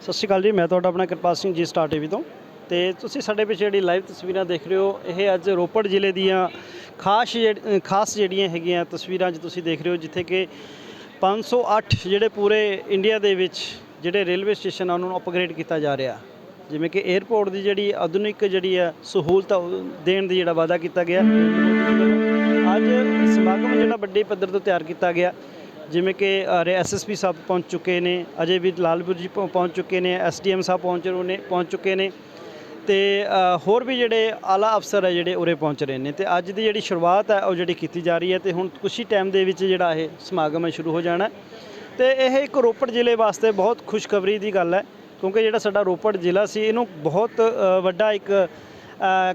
ਸਤਿ ਸ਼੍ਰੀ ਅਕਾਲ ਜੀ। ਮੈਂ ਤੁਹਾਡਾ ਆਪਣਾ ਕਿਰਪਾਲ ਸਿੰਘ ਜੀ, ਸਟਾਰ ਟੀਵੀ ਤੋਂ। ਤੇ ਤੁਸੀਂ ਸਾਡੇ ਪਿੱਛੇ ਜਿਹੜੀ ਲਾਈਵ ਤਸਵੀਰਾਂ ਦੇਖ ਰਹੇ ਹੋ, ਇਹ ਅੱਜ ਰੋਪੜ ਜ਼ਿਲ੍ਹੇ ਦੀਆਂ ਖਾਸ ਜਿਹੜੀਆਂ ਹੈਗੀਆਂ ਤਸਵੀਰਾਂ 'ਚ ਤੁਸੀਂ ਦੇਖ ਰਹੇ ਹੋ, ਜਿੱਥੇ ਕਿ 508 ਜਿਹੜੇ ਪੂਰੇ ਇੰਡੀਆ ਦੇ ਵਿੱਚ ਜਿਹੜੇ ਰੇਲਵੇ ਸਟੇਸ਼ਨ ਆ ਉਹਨਾਂ ਨੂੰ ਅਪਗ੍ਰੇਡ ਕੀਤਾ ਜਾ ਰਿਹਾ। ਜਿਵੇਂ ਕਿ 에ਅਰਪੋਰਟ ਦੀ ਜਿਹੜੀ ਆਧੁਨਿਕ ਜਿਹੜੀ ਆ ਸਹੂਲਤ ਦੇਣ ਦੀ ਜਿਹੜਾ ਵਾਅਦਾ ਕੀਤਾ ਗਿਆ, ਅੱਜ ਸਮਾਗਮ ਜਿਹੜਾ ਵੱਡੇ ਪੱਧਰ ਤੋਂ ਤਿਆਰ ਕੀਤਾ ਗਿਆ। ਜਿਵੇਂ ਕਿ SSP ਸਾਹਿਬ ਪਹੁੰਚ ਚੁੱਕੇ ਨੇ, ਅਜੇ ਵੀ ਲਾਲਪੁਰ ਜੀ ਪਹੁੰਚ ਚੁੱਕੇ ਨੇ, SDM ਸਾਹਿਬ ਪਹੁੰਚ ਚੁੱਕੇ ਨੇ, ਤੇ ਹੋਰ ਵੀ ਜਿਹੜੇ ਆਲਾ ਅਫਸਰ ਹੈ ਜਿਹੜੇ ਉਰੇ ਪਹੁੰਚ ਰਹੇ ਨੇ। ਤੇ ਅੱਜ ਦੀ ਜਿਹੜੀ ਸ਼ੁਰੂਆਤ ਹੈ ਉਹ ਜਿਹੜੀ ਕੀਤੀ ਜਾ ਰਹੀ ਹੈ, ਤੇ ਹੁਣ ਕੁਛ ਹੀ ਟਾਈਮ ਦੇ ਵਿੱਚ ਜਿਹੜਾ ਇਹ ਸਮਾਗਮ ਹੈ ਸ਼ੁਰੂ ਹੋ ਜਾਣਾ। ਤੇ ਇਹ ਇੱਕ ਰੋਪੜ ਜ਼ਿਲ੍ਹੇ ਵਾਸਤੇ ਬਹੁਤ ਖੁਸ਼ਖਬਰੀ ਦੀ ਗੱਲ ਹੈ, ਕਿਉਂਕਿ ਜਿਹੜਾ ਸਾਡਾ ਰੋਪੜ ਜ਼ਿਲ੍ਹਾ ਸੀ, ਇਹਨੂੰ ਬਹੁਤ ਵੱਡਾ ਇੱਕ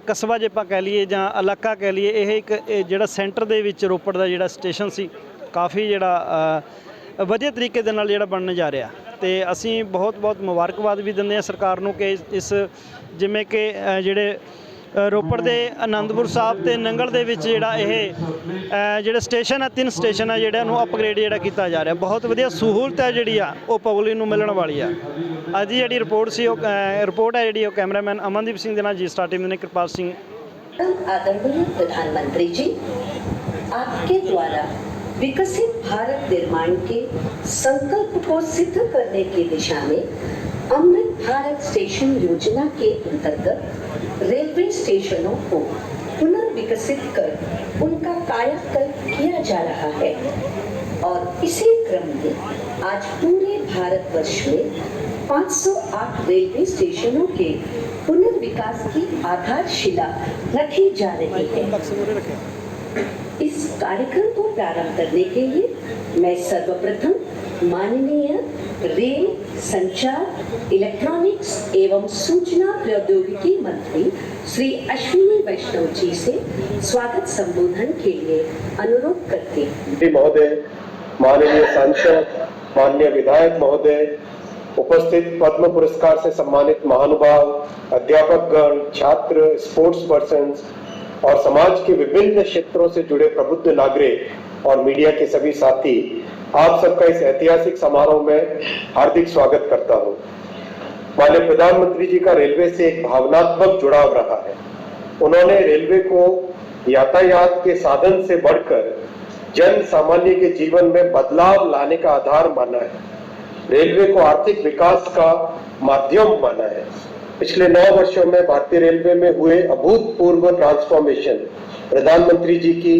ਕਸਬਾ ਜੇ ਆਪਾਂ ਕਹਿ ਲਈਏ ਜਾਂ ਇਲਾਕਾ ਕਹਿ ਲਈਏ, ਇਹ ਇੱਕ ਜਿਹੜਾ ਸੈਂਟਰ ਦੇ ਵਿੱਚ ਰੋਪੜ ਦਾ ਜਿਹੜਾ ਸਟੇਸ਼ਨ ਸੀ, ਕਾਫੀ ਜਿਹੜਾ ਵਧੀਆ ਤਰੀਕੇ ਦੇ ਨਾਲ ਜਿਹੜਾ ਬਣਨ ਜਾ ਰਿਹਾ। ਤੇ ਅਸੀਂ ਬਹੁਤ ਮੁਬਾਰਕਬਾਦ ਵੀ ਦਿੰਦੇ ਹਾਂ ਸਰਕਾਰ ਨੂੰ ਕਿ ਇਸ ਜਿਵੇਂ ਕਿ ਜਿਹੜੇ ਰੋਪੜ ਦੇ ਆਨੰਦਪੁਰ ਸਾਹਿਬ ਤੇ ਨੰਗਲ ਦੇ ਵਿੱਚ ਜਿਹੜਾ ਇਹ ਜਿਹੜਾ ਸਟੇਸ਼ਨ ਹੈ, 3 ਸਟੇਸ਼ਨ ਹੈ ਜਿਹੜਾ ਨੂੰ ਅਪਗ੍ਰੇਡ ਜਿਹੜਾ ਕੀਤਾ ਜਾ ਰਿਹਾ। ਬਹੁਤ ਵਧੀਆ ਸਹੂਲਤ ਹੈ ਜਿਹੜੀ ਆ ਉਹ ਪਬਲਿਕ ਨੂੰ ਮਿਲਣ ਵਾਲੀ ਆ। ਅੱਜ ਦੀ ਜਿਹੜੀ ਰਿਪੋਰਟ ਸੀ ਉਹ ਰਿਪੋर्ट है ਜਿਹੜੀ ਉਹ कैमरामैन अमनदीप सिंह ਦੇ ਨਾਲ जी स्टार टीवी ने कृपाल सिंह। आदरणीय प्रधानमंत्री जी, आपके द्वारा विकसित भारत निर्माण के संकल्प को सिद्ध करने की दिशा में अमृत भारत स्टेशन योजना के अंतर्गत रेलवे स्टेशनों को पुनर्विकसित कर उनका कायाकल्प किया जा रहा है। और इसी क्रम में आज पूरे भारतवर्ष में 508 रेलवे स्टेशनों के पुनर्विकास की आधारशिला रखी जा रही है। इस कार्यक्रम को प्रारंभ करने के लिए मैं सर्वप्रथम माननीय रेल, संचार, इलेक्ट्रॉनिक्स एवं सूचना प्रौद्योगिकी मंत्री श्री अश्विनी वैष्णव जी से स्वागत संबोधन के लिए अनुरोध करते हैं। महोदय, माननीय सांसद, माननीय विधायक महोदय, उपस्थित पद्म पुरस्कार से सम्मानित महानुभाव, अध्यापकगण, छात्र, स्पोर्ट्स पर्सन और समाज के विभिन्न क्षेत्रों से जुड़े प्रबुद्ध नागरिक और मीडिया के सभी साथी, आप सबका इस ऐतिहासिक समारोह में हार्दिक स्वागत करता हूं। माननीय प्रधानमंत्री जी का रेलवे से एक भावनात्मक जुड़ाव रहा है। उन्होंने रेलवे को यातायात के साधन से बढ़कर जन सामान्य के जीवन में बदलाव लाने का आधार माना है। रेलवे को आर्थिक विकास का माध्यम माना है। पिछले 9 वर्षों में भारतीय रेलवे में हुए अभूतपूर्व ट्रांसफॉर्मेशन प्रधानमंत्री जी की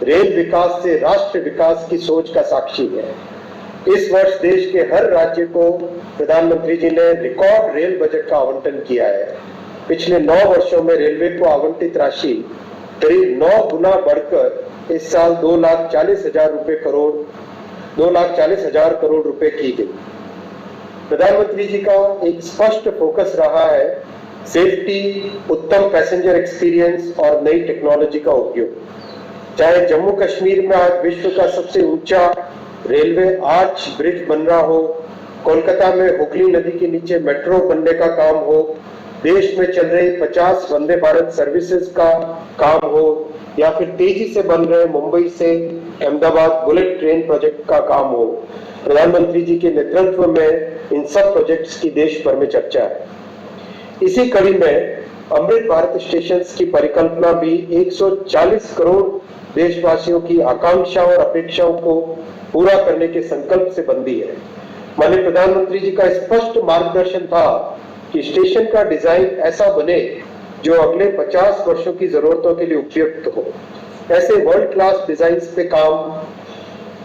रेल विकास से राष्ट्र विकास की सोच का साक्षी है। इस वर्ष देश के हर राज्य को प्रधानमंत्री जी ने रिकॉर्ड रेल बजट का आवंटन किया है। पिछले 9 वर्षों में रेलवे को आवंटित राशि करीब 9 गुना बढ़कर इस साल 2,40,000 करोड़ रुपए की गई। प्रधानमंत्री जी का एक स्पष्ट फोकस रहा है सेफ्टी, उत्तम पैसेंजर एक्सपीरियंस और नई टेक्नोलॉजी का उपयोग। चाहे जम्मू कश्मीर में आज विश्व का सबसे ऊंचा रेलवे आर्च ब्रिज बन रहा हो, कोलकाता में हुगली नदी के नीचे मेट्रो बनने का काम हो, देश में चल रही 50 वंदे भारत सर्विसेज का काम हो, या फिर तेजी से बन रहे मुंबई से अहमदाबाद बुलेट ट्रेन प्रोजेक्ट का काम हो, प्रधानमंत्री जी के नेतृत्व में इन सब प्रोजेक्ट्स की देश भर में चर्चा है। इसी कड़ी में अमृत भारत स्टेशन की परिकल्पना भी 140 करोड़ देशवासियों की आकांक्षा और अपेक्षाओं को पूरा करने के संकल्प से बंधी है। माननीय प्रधानमंत्री जी का स्पष्ट मार्गदर्शन था कि स्टेशन का डिजाइन ऐसा बने जो अगले 50 वर्षों की जरूरतों के लिए उपयुक्त हो। ऐसे वर्ल्ड क्लास डिजाइन पे काम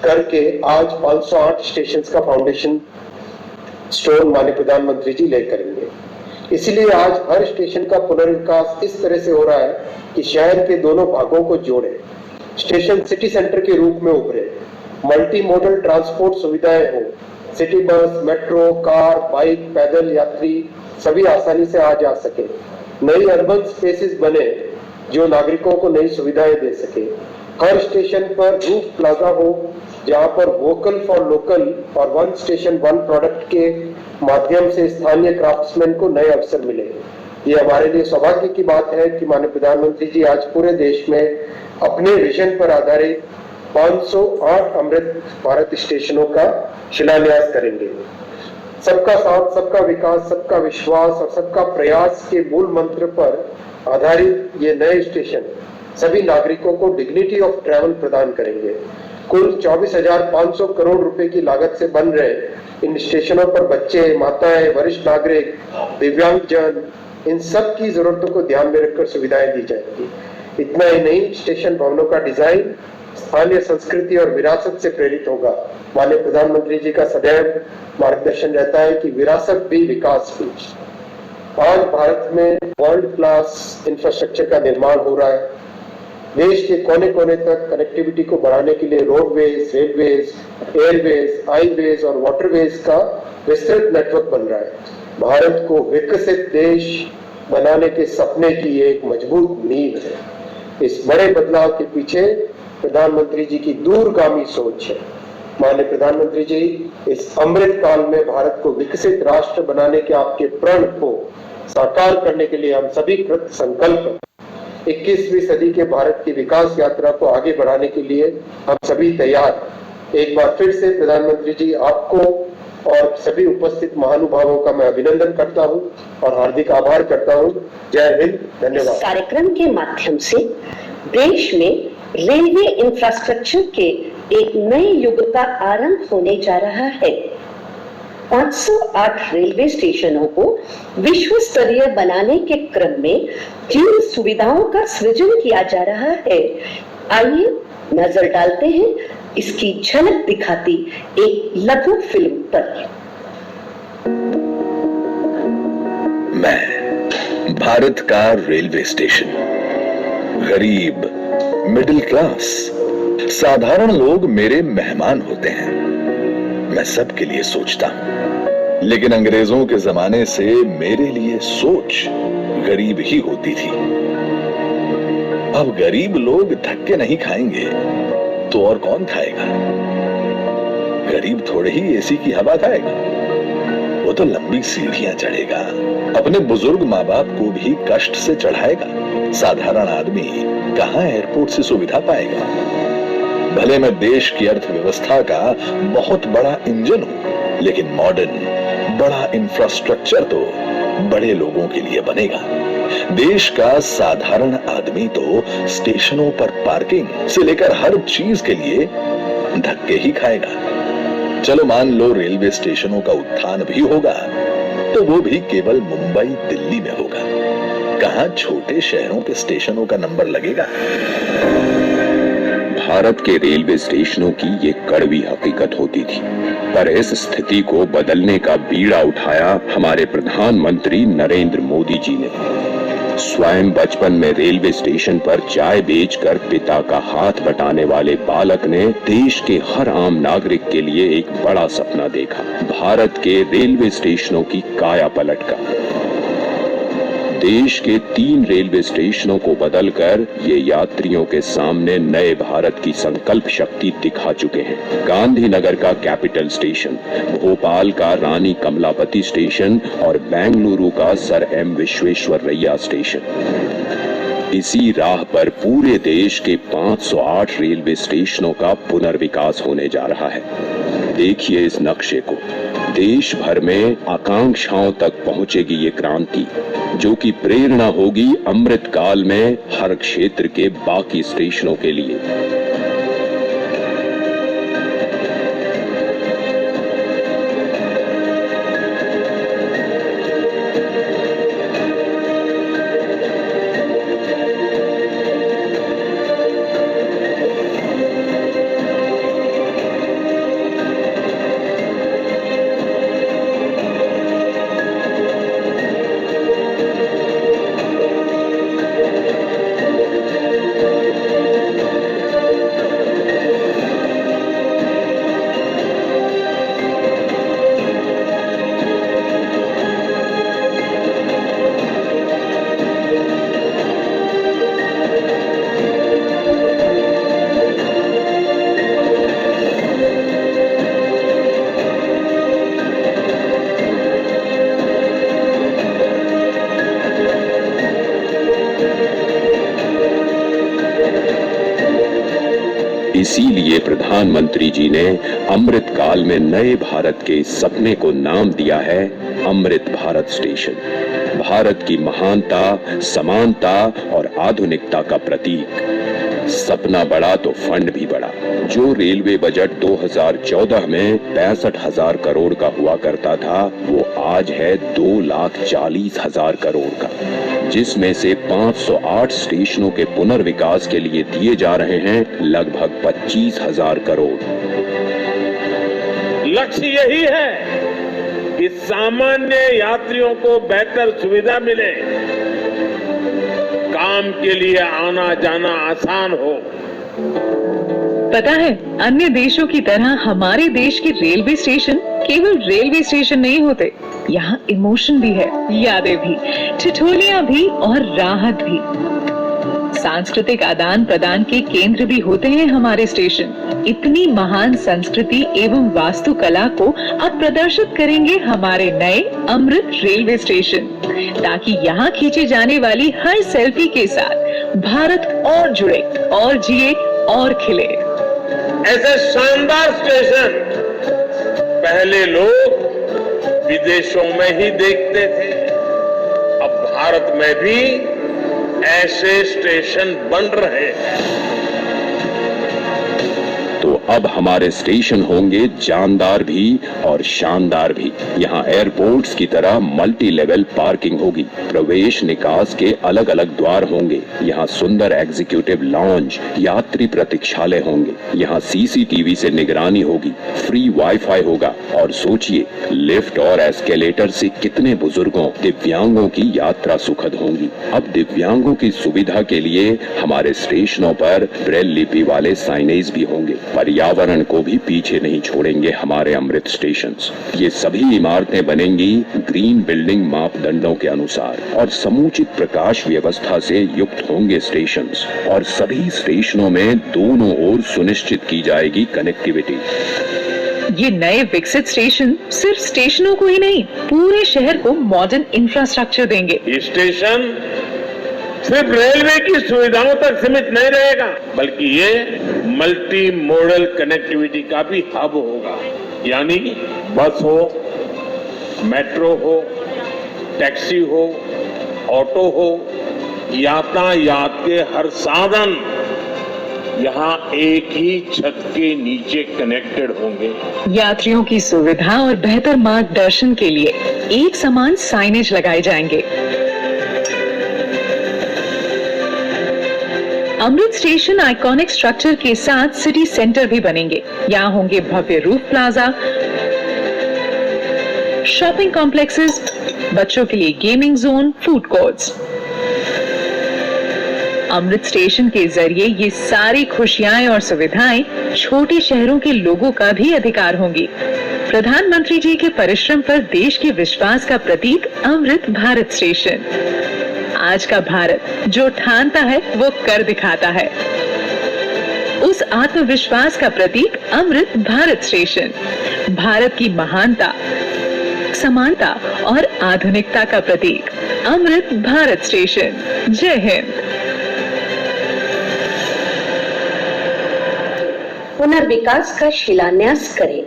करके आज 508 स्टेशन का फाउंडेशन स्टोन माननीय प्रधानमंत्री जी ले करेंगे। इसलिए आज हर स्टेशन का पुनर्विकास इस तरह से हो रहा है कि शहर के दोनों भागों को जोड़े, स्टेशन सिटी सेंटर के रूप में उभरे, मल्टी मॉडल ट्रांसपोर्ट सुविधाएं हो, city bus, metro, car, bike, पैदल यात्री सभी आसानी से आ जा सके, नई अर्बन स्पेसेस बने जो नागरिकों को नई सुविधाएं दे सके। हर स्टेशन पर रूफ प्लाजा हो जहां पर वोकल फॉर लोकल और वन स्टेशन वन प्रोडक्ट के माध्यम से स्थानीय क्राफ्ट्समैन को नए अवसर मिले। ये हमारे लिए सौभाग्य की बात है कि माननीय प्रधानमंत्री जी आज पूरे देश में अपने विजन पर आधारित 508 अमृत भारत स्टेशनों का शिलान्यास करेंगे। सबका साथ, सबका विकास, सबका विश्वास और सबका प्रयास के मूल मंत्र पर आधारित ये नए स्टेशन सभी नागरिकों को डिग्निटी ऑफ ट्रैवल प्रदान करेंगे। कुल 24,500 करोड़ रुपए की लागत से बन रहे इन स्टेशनों पर बच्चे, माताएं, वरिष्ठ नागरिक, दिव्यांगजन, इन सब की जरूरतों को ध्यान में रखकर सुविधाएं दी जाएंगी। इतना ही नहीं, स्टेशन भवनों का डिजाइन स्थानीय संस्कृति और विरासत से प्रेरित होगा। माननीय प्रधानमंत्री जी का सदैव मार्गदर्शन रहता है कि विरासत भी विकास भी। आज भारत में वर्ल्ड क्लास इंफ्रास्ट्रक्चर का निर्माण हो रहा है। देश के कोने कोने तक कनेक्टिविटी को बढ़ाने के लिए रोडवेज, रेलवेज, एयरवेज, हाईवेज और वाटरवेज का विस्तृत नेटवर्क बन रहा है। भारत को विकसित देश बनाने के सपने की एक मजबूत नींव है। इस बड़े बदलाव के पीछे प्रधानमंत्री जी की दूरगामी सोच है। माननीय प्रधानमंत्री जी, इस अमृत काल में भारत को विकसित राष्ट्र बनाने के आपके प्रण को साकार करने के लिए हम सभी कृत संकल्प 21वीं सदी के भारत की विकास यात्रा को आगे बढ़ाने के लिए हम सभी तैयार। एक बार फिर से प्रधानमंत्री जी, आपको और सभी उपस्थित महानुभावों का मैं अभिनंदन करता हूं और हार्दिक आभार करता हूं। जय हिंद, धन्यवाद। इस कार्यक्रम के माध्यम से देश में रेलवे इंफ्रास्ट्रक्चर के एक नए युग का आरंभ होने जा रहा है। 508 रेलवे स्टेशनों को विश्व स्तरीय बनाने के क्रम में जिन सुविधाओं का सृजन किया जा रहा है, आइए नजर डालते हैं इसकी झलक दिखाती एक लघु फिल्म पर। मैं भारत का रेलवे स्टेशन, गरीब, मिडिल क्लास, साधारण लोग मेरे मेहमान होते हैं। मैं सबके लिए सोचता हूं, लेकिन अंग्रेजों के जमाने से मेरे लिए सोच गरीब ही होती थी। अब गरीब लोग धक्के नहीं खाएंगे तो और कौन खाएगा? गरीब थोड़े ही एसी की हवा खाएगा, वो तो लंबी सीढ़ियां चढ़ेगा, अपने बुजुर्ग माँ बाप को भी कष्ट से चढ़ाएगा। साधारण आदमी कहां एयरपोर्ट से सुविधा पाएगा? भले मैं देश की अर्थव्यवस्था का बहुत बड़ा इंजन हूं, लेकिन मॉडर्न बड़ा इंफ्रास्ट्रक्चर तो बड़े लोगों के लिए बनेगा। देश का साधारण आदमी तो स्टेशनों पर पार्किंग से लेकर हर चीज के लिए धक्के ही खाएगा। चलो मान लो रेलवे स्टेशनों का उत्थान भी होगा, तो वो भी केवल मुंबई, दिल्ली में होगा। कहां छोटे शहरों के स्टेशनों का नंबर लगेगा? भारत के रेलवे स्टेशनों की ये कड़वी हकीकत होती थी, पर इस स्थिति को बदलने का बीड़ा उठाया हमारे प्रधानमंत्री नरेंद्र मोदी जी ने। स्वयं बचपन में रेलवे स्टेशन पर चाय बेचकर पिता का हाथ बटाने वाले बालक ने देश के हर आम नागरिक के लिए एक बड़ा सपना देखा, भारत के रेलवे स्टेशनों की काया पलट का। देश के 3 रेलवे स्टेशनों को बदलकर ये यात्रियों के सामने नए भारत की संकल्प शक्ति दिखा चुके हैं। गांधीनगर का कैपिटल स्टेशन, भोपाल का रानी कमलापति स्टेशन और बेंगलुरु का सर एम विश्वेश्वरैया स्टेशन। इसी राह पर पूरे देश के 508 रेलवे स्टेशनों का पुनर्विकास होने जा रहा है। देखिए इस नक्शे को। देश भर में आकांक्षाओं तक पहुंचेगी ये क्रांति, जो कि प्रेरणा होगी अमृत काल में हर क्षेत्र के बाकी स्टेशनों के लिए। इसीलिए प्रधानमंत्री जी ने अमृत काल में नए भारत के इस सपने को नाम दिया है अमृत भारत स्टेशन। भारत की महानता, समानता और आधुनिकता का प्रतीक। सपना बड़ा तो फंड भी बड़ा। जो रेलवे बजट 2014 में 65,000 करोड़ का हुआ करता था, वो आज है 2,40,000 करोड़ का, जिसमें से 508 स्टेशनों के पुनर्विकास के लिए दिए जा रहे हैं लगभग 25,000 करोड़। लक्ष्य यही है कि सामान्य यात्रियों को बेहतर सुविधा मिले, काम के लिए आना जाना आसान हो। पता है, अन्य देशों की तरह हमारे देश के रेलवे स्टेशन केवल रेलवे स्टेशन नहीं होते। यहाँ इमोशन भी है, यादें भी, ठिठोलियां भी और राहत भी। सांस्कृतिक आदान प्रदान के केंद्र भी होते हैं हमारे स्टेशन। इतनी महान संस्कृति एवं वास्तुकला को अब प्रदर्शित करेंगे हमारे नए अमृत रेलवे स्टेशन, ताकि यहाँ खींची जाने वाली हर सेल्फी के साथ भारत और जुड़े और जिए और खिले। ऐसे शानदार स्टेशन पहले लोग विदेशों में ही देखते थे। अब भारत में भी ऐसे स्टेशन बन रहे हैं। तो अब हमारे स्टेशन होंगे जानदार भी और शानदार भी। यहाँ एयरपोर्ट्स की तरह मल्टी लेवल पार्किंग होगी। प्रवेश निकास के अलग अलग द्वार होंगे। यहाँ सुंदर एग्जीक्यूटिव लॉन्ज, यात्री प्रतीक्षालय होंगे। यहाँ सीसीटीवी से निगरानी होगी, फ्री वाईफाई होगा। और सोचिए, लिफ्ट और एस्केलेटर से कितने बुजुर्गों, दिव्यांगों की यात्रा सुखद होंगी। अब दिव्यांगों की सुविधा के लिए हमारे स्टेशनों पर ब्रेल लिपि वाले साइनेज भी होंगे। पर्यावरण को भी पीछे नहीं छोड़ेंगे हमारे अमृत स्टेशंस। ये सभी इमारतें बनेंगी ग्रीन बिल्डिंग मापदंडों के अनुसार और समुचित प्रकाश व्यवस्था से युक्त होंगे स्टेशंस। और सभी स्टेशनों में दोनों ओर सुनिश्चित की जाएगी कनेक्टिविटी। ये नए विकसित स्टेशन सिर्फ स्टेशनों को ही नहीं, पूरे शहर को मॉडर्न इंफ्रास्ट्रक्चर देंगे। ये स्टेशन सिर्फ रेलवे की सुविधाओं तक सीमित नहीं रहेगा, बल्कि ये मल्टी मॉडल कनेक्टिविटी का भी हब होगा। यानी बस हो, मेट्रो हो, टैक्सी हो, ऑटो हो, यातायात के हर साधन यहाँ एक ही छत के नीचे कनेक्टेड होंगे। यात्रियों की सुविधा और बेहतर मार्गदर्शन के लिए एक समान साइनेज लगाए जाएंगे। अमृत स्टेशन आइकॉनिक स्ट्रक्चर के साथ सिटी सेंटर भी बनेंगे। यहाँ होंगे भव्य रूफ प्लाजा, शॉपिंग कॉम्प्लेक्सेस, बच्चों के लिए गेमिंग जोन, फूड कोर्ट्स। अमृत स्टेशन के जरिए ये सारी खुशियां और सुविधाएं छोटे शहरों के लोगों का भी अधिकार होंगी। प्रधानमंत्री जी के परिश्रम पर देश के विश्वास का प्रतीक अमृत भारत स्टेशन। आज का भारत जो ठानता है वो कर दिखाता है। उस आत्मविश्वास का प्रतीक अमृत भारत स्टेशन। भारत की महानता, समानता और आधुनिकता का प्रतीक अमृत भारत स्टेशन। जय हिंद। पुनर्विकास का शिलान्यास करें।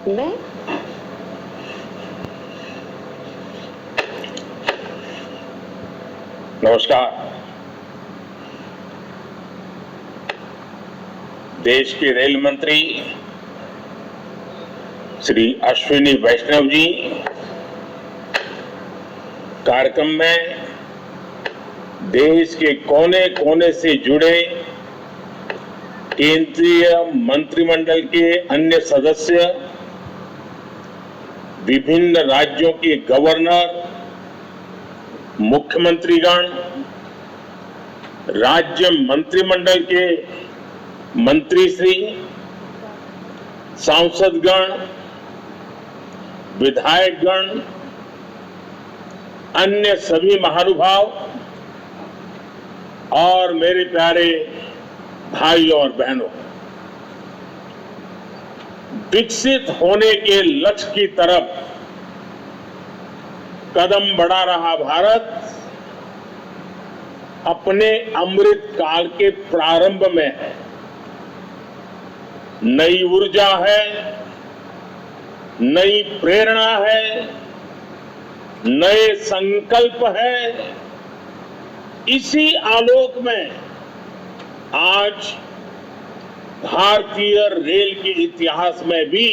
मैं नमस्कार। देश के रेल मंत्री श्री अश्विनी वैष्णव जी कार्यक्रम में देश के कोने कोने से जुड़े केंद्रीय मंत्रिमंडल के अन्य सदस्य, विभिन्न राज्यों के गवर्नर, मुख्यमंत्रीगण, राज्य मंत्रिमंडल के मंत्री श्री, सांसदगण, विधायकगण, अन्य सभी महानुभाव और मेरे प्यारे भाई और बहनों, विकसित होने के लक्ष्य की तरफ कदम बढ़ा रहा भारत अपने अमृत काल के प्रारंभ में है। नई ऊर्जा है, नई प्रेरणा है, नए संकल्प है। इसी आलोक में आज भारतीय रेल के इतिहास में भी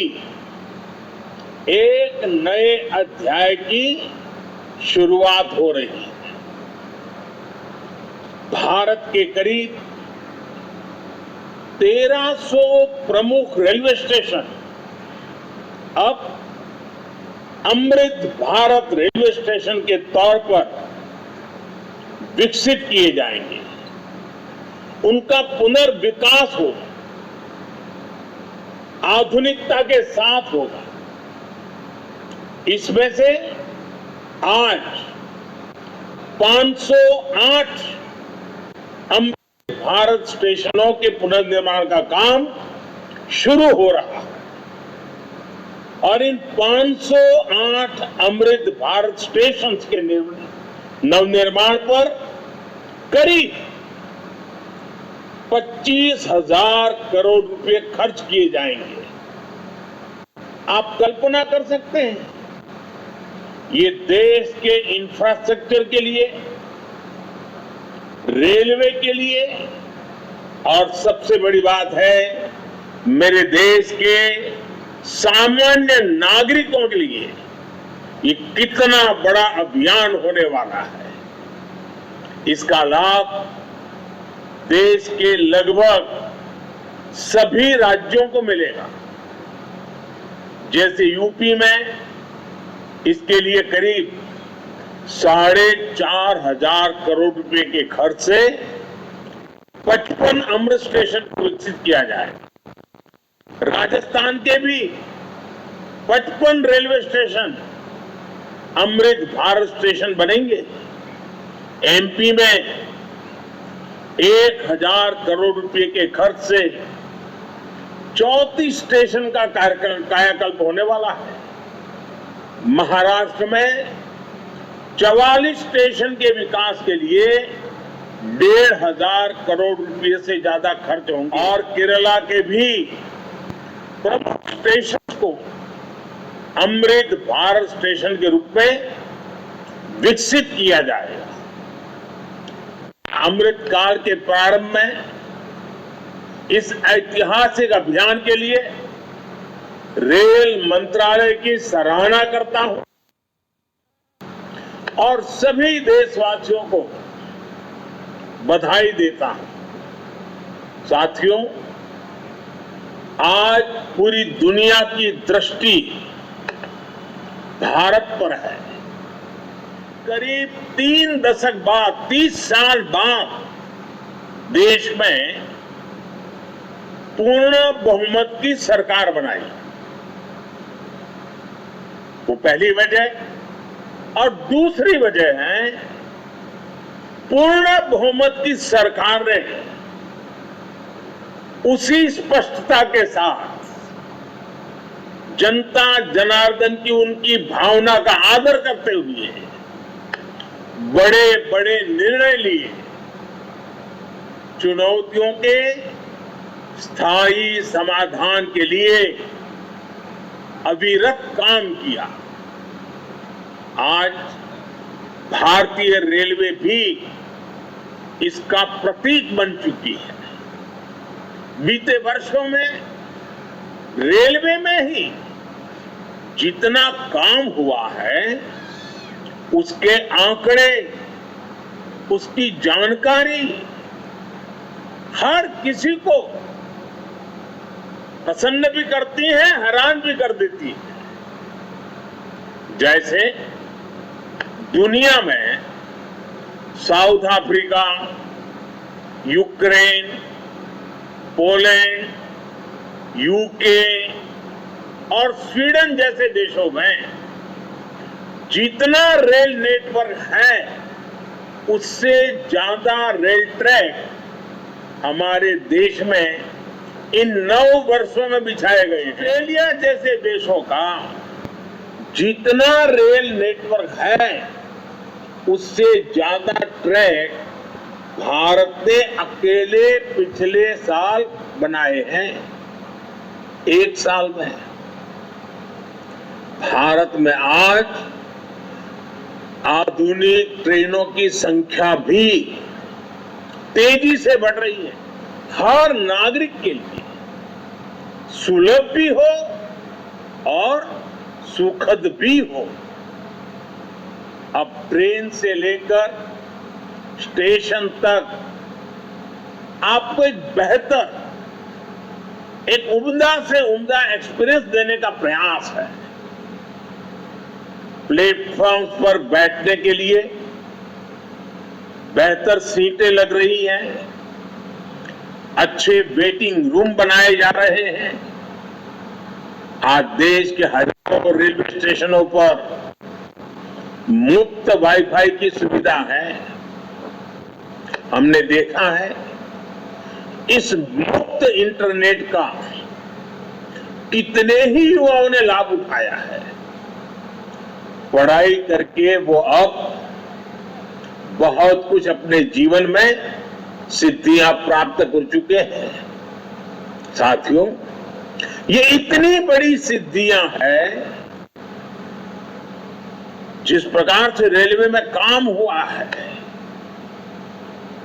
एक नए अध्याय की शुरुआत हो रही है। भारत के करीब 1300 प्रमुख रेलवे स्टेशन अब अमृत भारत रेलवे स्टेशन के तौर पर विकसित किए जाएंगे। उनका पुनर्विकास होगा, आधुनिकता के साथ होगा। इसमें से आज 508 अमृत भारत स्टेशनों के पुनर्निर्माण का काम शुरू हो रहा है और इन 508 अमृत भारत स्टेशन के नवनिर्माण पर करीब 25,000 करोड़ रुपए खर्च किए जाएंगे। आप कल्पना कर सकते हैं, ये देश के इंफ्रास्ट्रक्चर के लिए, रेलवे के लिए और सबसे बड़ी बात है मेरे देश के सामान्य नागरिकों के लिए ये कितना बड़ा अभियान होने वाला है। इसका लाभ देश के लगभग सभी राज्यों को मिलेगा। जैसे यूपी में इसके लिए करीब 4,500 करोड़ रुपए के खर्च से 55 अमृत स्टेशन को विकसित किया जाए। राजस्थान के भी 55 railway station Amrit Bharat station बनेंगे। एमपी में 1,000 करोड़ रुपए के खर्च से 34 स्टेशन का कायाकल्प होने वाला है। महाराष्ट्र में 44 स्टेशन के विकास के लिए 1,500 करोड़ रुपए से ज्यादा खर्च होंगे और केरला के भी प्रमुख स्टेशन को अमृत भारत स्टेशन के रूप में विकसित किया जाएगा। अमृत काल के प्रारंभ में इस ऐतिहासिक अभियान के लिए रेल मंत्रालय की सराहना करता हूं और सभी देशवासियों को बधाई देता हूं। साथियों, आज पूरी दुनिया की दृष्टि भारत पर है। करीब 3 दशक बाद, 30 साल बाद देश में पूर्ण बहुमत की सरकार बनाई। वो पहली वजह और दूसरी वजह है पूर्ण बहुमत की सरकार ने उसी स्पष्टता के साथ जनता जनार्दन की उनकी भावना का आदर करते हुए बड़े बड़े निर्णय लिए, चुनौतियों के स्थायी समाधान के लिए अविरत काम किया। आज भारतीय रेलवे भी इसका प्रतीक बन चुकी है। बीते वर्षों में रेलवे में ही जितना काम हुआ है, उसके आंकड़े, उसकी जानकारी हर किसी को प्रसन्न भी करती है, हैरान भी कर देती है। जैसे दुनिया में south Africa, Ukraine, Poland, UK और स्वीडन जैसे देशों में जितना रेल नेटवर्क है उससे ज्यादा रेल ट्रैक हमारे देश में इन 9 वर्षों में बिछाए गए हैं। ऑस्ट्रेलिया जैसे देशों का जितना रेल नेटवर्क है उससे ज्यादा ट्रैक भारत ने अकेले पिछले साल बनाए हैं। 1 साल में भारत में आज आधुनिक ट्रेनों की संख्या भी तेजी से बढ़ रही है। हर नागरिक के लिए सुलभ भी हो और सुखद भी हो। अब ट्रेन से लेकर स्टेशन तक आपको एक बेहतर, एक उम्दा से उम्दा एक्सपीरियंस देने का प्रयास है। प्लेटफॉर्म्स पर बैठने के लिए बेहतर सीटें लग रही हैं, अच्छे वेटिंग रूम बनाए जा रहे हैं। आज देश के हजारों रेलवे स्टेशनों पर मुफ्त वाईफाई की सुविधा है। हमने देखा है इस मुफ्त इंटरनेट का कितने ही युवाओं ने लाभ उठाया है। पढ़ाई करके वो अब बहुत कुछ अपने जीवन में सिद्धियां प्राप्त कर चुके हैं। साथियों, ये इतनी बड़ी सिद्धियां हैं, जिस प्रकार से रेलवे में काम हुआ है,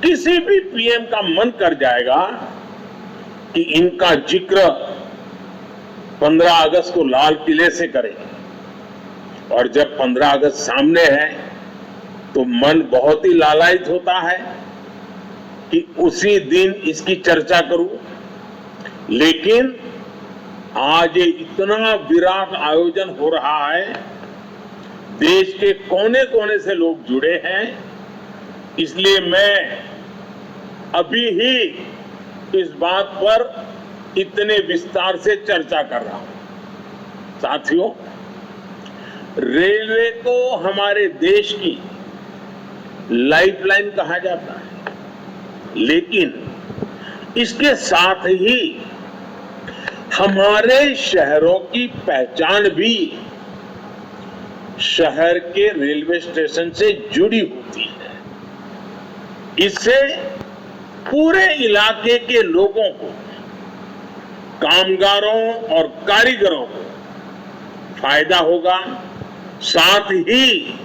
किसी भी पीएम का मन कर जाएगा कि इनका जिक्र 15 अगस्त को लाल किले से करें। और जब 15 अगस्त सामने है तो मन बहुत ही लालायित होता है कि उसी दिन इसकी चर्चा करूं। लेकिन आज ये इतना विराट आयोजन हो रहा है, देश के कोने कोने से लोग जुड़े हैं, इसलिए मैं अभी ही इस बात पर इतने विस्तार से चर्चा कर रहा हूं। साथियों, रेलवे को हमारे देश की लाइफलाइन कहा जाता है, लेकिन इसके साथ ही हमारे शहरों की पहचान भी शहर के रेलवे स्टेशन से जुड़ी होती है। इससे पूरे इलाके के लोगों को, कामगारों और कारीगरों को फायदा होगा। साथ ही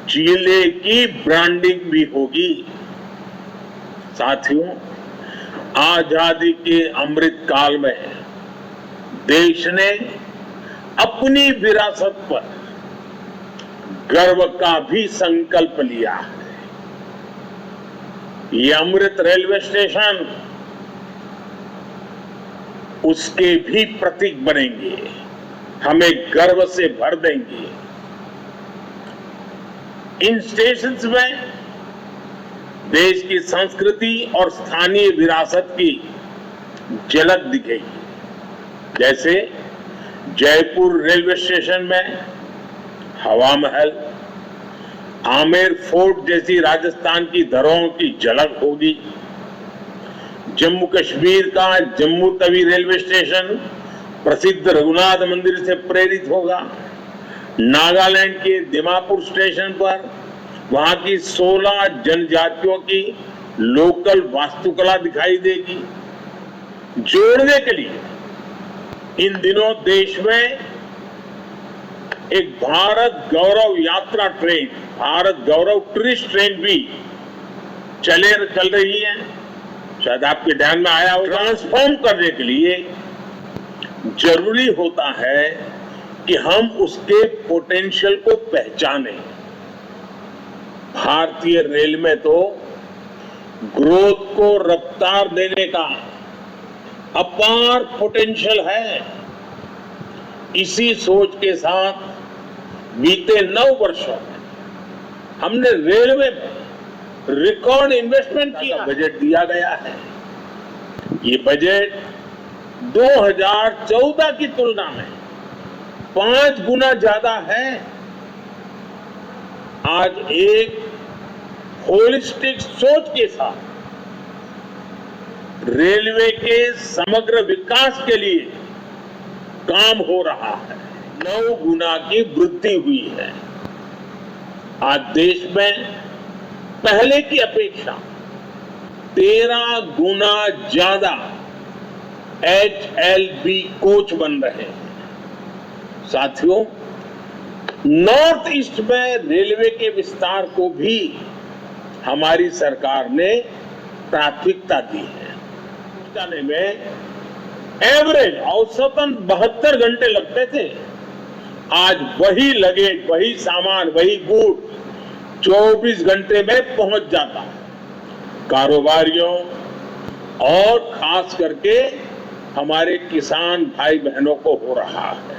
जिले की ब्रांडिंग भी होगी। साथियों, आजादी के अमृत काल में देश ने अपनी विरासत पर गर्व का भी संकल्प लिया है। ये अमृत रेलवे स्टेशन उसके भी प्रतीक बनेंगे, हमें गर्व से भर देंगे। इन स्टेशंस में देश की संस्कृति और स्थानीय विरासत की झलक दिखेगी। जैसे जयपुर रेलवे स्टेशन में हवा महल, आमेर फोर्ट जैसी राजस्थान की धरोहरों की झलक होगी। जम्मू कश्मीर का जम्मू तवी रेलवे स्टेशन प्रसिद्ध रघुनाथ मंदिर से प्रेरित होगा। नागालैंड के दिमापुर स्टेशन पर वहां की 16 जनजातियों की लोकल वास्तुकला दिखाई देगी। जोड़ने के लिए इन दिनों देश में एक भारत गौरव यात्रा ट्रेन, भारत गौरव टूरिस्ट ट्रेन भी चल रही है। शायद आपके ध्यान में आया होगा। ट्रांसफॉर्म करने के लिए जरूरी होता है कि हम उसके पोटेंशियल को पहचानें। भारतीय रेल में तो ग्रोथ को रफ्तार देने का अपार पोटेंशियल है। इसी सोच के साथ बीते 9 वर्षों में हमने रेलवे में रिकॉर्ड इन्वेस्टमेंट किया, बजट दिया गया है। ये बजट 2014 की तुलना में 5 गुना ज्यादा है। आज एक होलिस्टिक सोच के साथ रेलवे के समग्र विकास के लिए काम हो रहा है। 9 गुना की वृद्धि हुई है। आज देश में पहले की अपेक्षा 13 गुना ज्यादा HLB कोच बन रहे हैं। साथियों, नॉर्थ ईस्ट में रेलवे के विस्तार को भी हमारी सरकार ने प्राथमिकता दी है। जाने में एवरेज औसतन 72 घंटे लगते थे, आज वही लगेज, वही सामान, वही गुड़ 24 घंटे में पहुंच जाता है। कारोबारियों और खास करके हमारे किसान भाई बहनों को हो रहा है।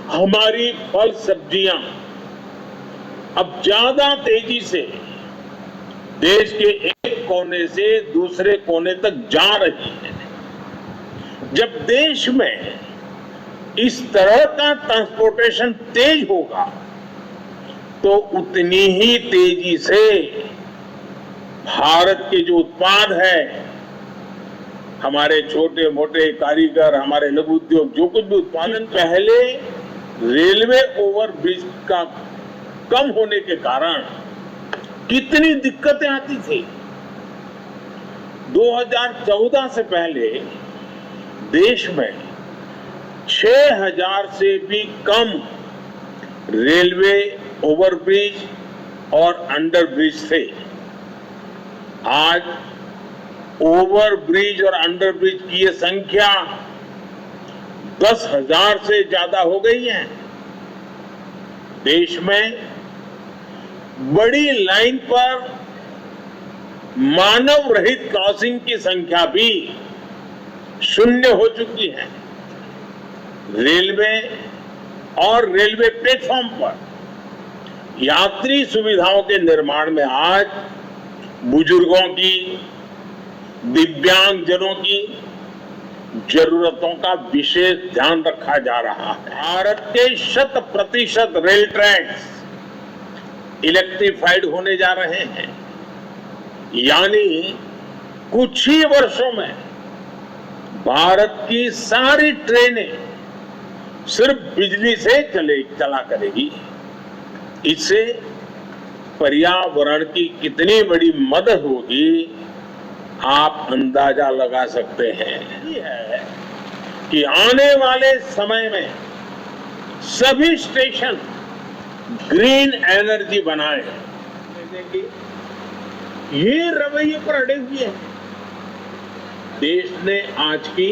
हमारी फल सब्जियां अब ज्यादा तेजी से देश के एक कोने से दूसरे कोने तक जा रही है। जब देश में इस तरह का ट्रांसपोर्टेशन तेज होगा तो उतनी ही तेजी से भारत के जो उत्पाद है, हमारे छोटे मोटे कारीगर, हमारे लघु उद्योग, जो कुछ भी उत्पादन, पहले रेलवे ओवरब्रिज का कम होने के कारण कितनी दिक्कतें आती थी। 2014 से पहले देश में 6000 से भी कम रेलवे ओवरब्रिज और अंडरब्रिज थे। आज ओवरब्रिज और अंडरब्रिज की ये संख्या 10,000 से ज्यादा हो गई है। देश में बड़ी लाइन पर मानव रहित क्रॉसिंग की संख्या भी 0 हो चुकी है। रेलवे और रेलवे प्लेटफॉर्म पर यात्री सुविधाओं के निर्माण में आज बुजुर्गों की, दिव्यांगजनों की जरूरतों का विशेष ध्यान रखा जा रहा है। भारत के 100% रेल ट्रैक्स इलेक्ट्रिफाइड होने जा रहे हैं, यानी कुछ ही वर्षों में भारत की सारी ट्रेनें सिर्फ बिजली से चला करेगी। इससे पर्यावरण की कितनी बड़ी मदद होगी, आप अंदाजा लगा सकते हैं। ये है कि आने वाले समय में सभी स्टेशन ग्रीन एनर्जी बनाए। ये रवैये पर अड़े हुए हैं। देश ने आज की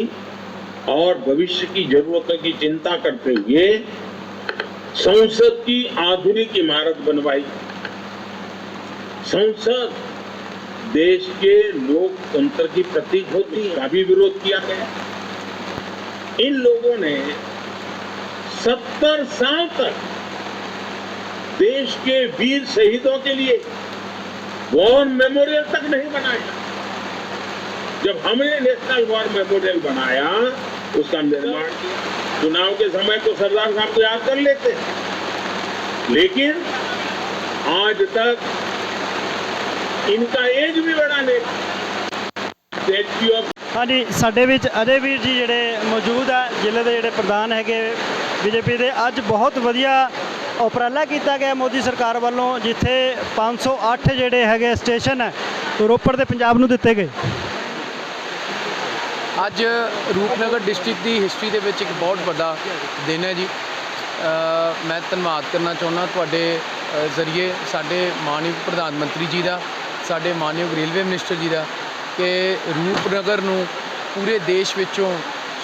और भविष्य की जरूरतों की चिंता करते हुए संसद की आधुनिक इमारत बनवाई। संसद देश के लोकतंत्र की प्रतीक होती है, का भी विरोध किया गया। इन लोगों ने 70 साल तक देश के वीर शहीदों के लिए वॉर मेमोरियल तक नहीं बनाया। जब हमने नेशनल वॉर मेमोरियल बनाया, उसका निर्माण किया, चुनाव के समय तो सरदार साहब को याद कर लेते, लेकिन आज तक इनका एज भी बड़ा नहीं। हाँ जी, साडे विच अजय वीर जी जिहड़े मौजूद है, जिले के जिहड़े प्रधान है बीजेपी के। अज बहुत वधिया उपराला किया गया मोदी सरकार वालों, जिथे 508 जिहड़े है स्टेशन है रोपड़ ते पंजाब नूं दिते गए। अज रूपनगर डिस्ट्रिक्ट की हिस्टरी के एक बहुत बड़ा दिन है जी। मैं धन्यवाद करना चाहुंदा तुहाडे जरिए साडे मानयोग प्रधानमंत्री जी का, साडे मानयोग रेलवे मिनिस्टर जी का, कि रूपनगर नूं पूरे देश विचों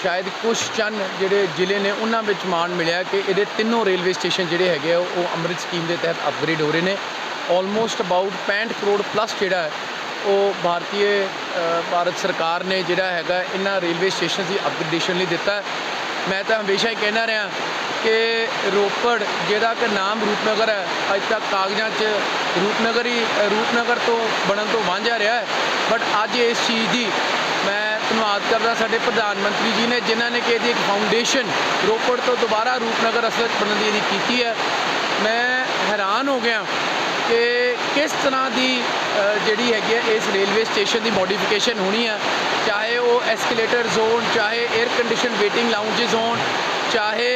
शायद कुछ चंद जिहड़े जिले ने उन्हां विच मान मिलिया कि ये तीनों रेलवे स्टेशन जिहड़े हैगे वो अमृत स्कीम के तहत अपग्रेड हो रहे हैं। ऑलमोस्ट अबाउट 65 करोड़ प्लस जिहड़ा है वो भारत सरकार ने जिहड़ा हैगा इन्हां रेलवे स्टेशन की अपग्रेडेशन लिए दिता है। मैं तो हमेशा ही कहना रहा कि रोपड़ जिहदा कि नाम रूपनगर है, अज तक कागजां 'च रूपनगर तो बनन तो वांझा रहा है, बट अज इस चीज़ की मैं धन्यवाद करदा साडे प्रधानमंत्री जी ने, जिन्हों ने कि एक फाउंडेशन रोपड़ तो दोबारा रूपनगर असल बनने की है। मैं हैरान हो गया कि किस तरह की ਜਿਹੜੀ ਹੈਗੀ ਹੈ ਇਸ ਰੇਲਵੇ ਸਟੇਸ਼ਨ ਦੀ ਮੋਡੀਫਿਕੇਸ਼ਨ ਹੋਣੀ ਹੈ, ਚਾਹੇ ਉਹ ਐਸਕੇਲੇਟਰਸ ਹੋਣ, ਚਾਹੇ 에ਅਰ ਕੰਡੀਸ਼ਨ ਵੇਟਿੰਗ ਲਾਉਂਜਸ ਹੋਣ, ਚਾਹੇ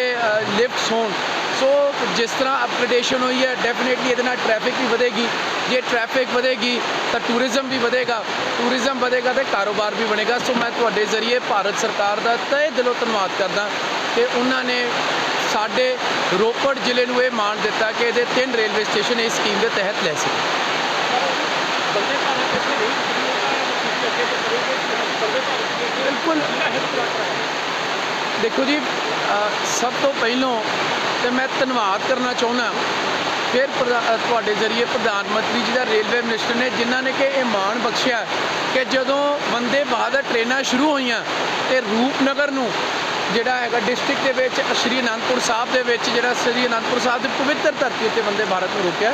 ਲਿਫਟਸ ਹੋਣ। ਸੋ ਜਿਸ ਤਰ੍ਹਾਂ ਅਪਗ੍ਰੇਡੇਸ਼ਨ ਹੋਈ ਹੈ ਡੈਫੀਨੇਟਲੀ ਇਹਦੇ ਨਾਲ ਟ੍ਰੈਫਿਕ ਵੀ ਵਧੇਗੀ। ਜੇ ਟ੍ਰੈਫਿਕ ਵਧੇਗੀ ਤਾਂ ਟੂਰਿਜ਼ਮ ਵੀ ਵਧੇਗਾ, ਟੂਰਿਜ਼ਮ ਵਧੇਗਾ ਤਾਂ ਕਾਰੋਬਾਰ ਵੀ ਬਣੇਗਾ। ਸੋ ਮੈਂ ਤੁਹਾਡੇ ਜ਼ਰੀਏ ਭਾਰਤ ਸਰਕਾਰ ਦਾ ਤਹਿ ਦਿਲੋਂ ਧੰਨਵਾਦ ਕਰਦਾ ਕਿ ਉਹਨਾਂ ਨੇ ਸਾਡੇ ਰੋਪੜ ਜ਼ਿਲ੍ਹੇ ਨੂੰ ਇਹ ਮਾਣ ਦਿੱਤਾ ਕਿ ਇਹਦੇ 3 ਰੇਲਵੇ ਸਟੇਸ਼ਨ ਇਸ ਸਕੀਮ ਦੇ ਤਹਿਤ ਲੈ ਸਕੇ। ਬਿਲਕੁਲ ਦੇਖੋ ਜੀ, ਸਭ ਤੋਂ ਪਹਿਲਾਂ ਤੇ ਮੈਂ ਧੰਨਵਾਦ ਕਰਨਾ ਚਾਹੁੰਦਾ ਫਿਰ ਤੁਹਾਡੇ ਜ਼ਰੀਏ ਪ੍ਰਧਾਨ ਮੰਤਰੀ ਜੀ ਦਾ, ਰੇਲਵੇ ਮਿਨਿਸਟਰ ਨੇ, ਜਿਨ੍ਹਾਂ ਨੇ ਕਿ ਇਹ ਮਾਣ ਬਖਸ਼ਿਆ ਕਿ ਜਦੋਂ ਵੰਦੇ ਭਾਰਤ ਟ੍ਰੇਨਾਂ ਸ਼ੁਰੂ ਹੋਈਆਂ ਤੇ ਰੂਪਨਗਰ ਨੂੰ ਜਿਹੜਾ ਹੈਗਾ ਡਿਸਟ੍ਰਿਕਟ ਦੇ ਵਿੱਚ ਸ਼੍ਰੀ ਅਨੰਦਪੁਰ ਸਾਹਿਬ ਦੇ ਵਿੱਚ, ਜਿਹੜਾ ਸ਼੍ਰੀ ਅਨੰਦਪੁਰ ਸਾਹਿਬ ਦੀ ਪਵਿੱਤਰ ਧਰਤੀ ਉੱਤੇ ਵੰਦੇ ਭਾਰਤ ਨੂੰ ਰੋਕਿਆ।